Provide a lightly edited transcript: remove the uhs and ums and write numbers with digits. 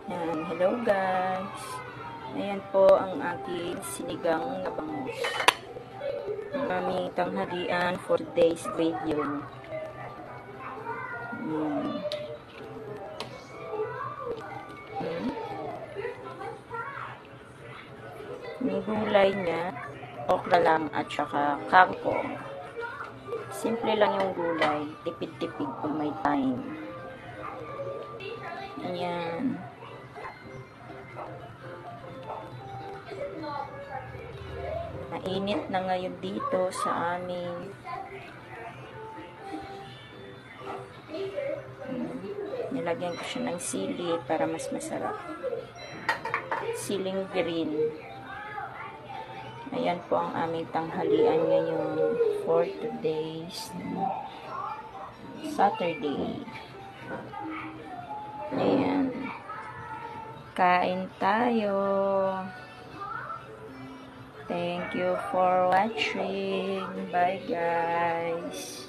Yan, hello guys. Ayan po ang aking sinigang na bangus. Ang aming tanghalian for today's video. Hmm. Yung gulay niya, okra lang at saka kangkong. Simple lang yung gulay. Tipid-tipid kung may time. Ayan. Mainit na ngayon dito sa amin. Nilagyan ko siya ng sili para mas masarap. Siling green. Ayan po ang aming tanghalian ngayon for today's Saturday. Ayan. Kain tayo. Thank you for watching. Bye guys.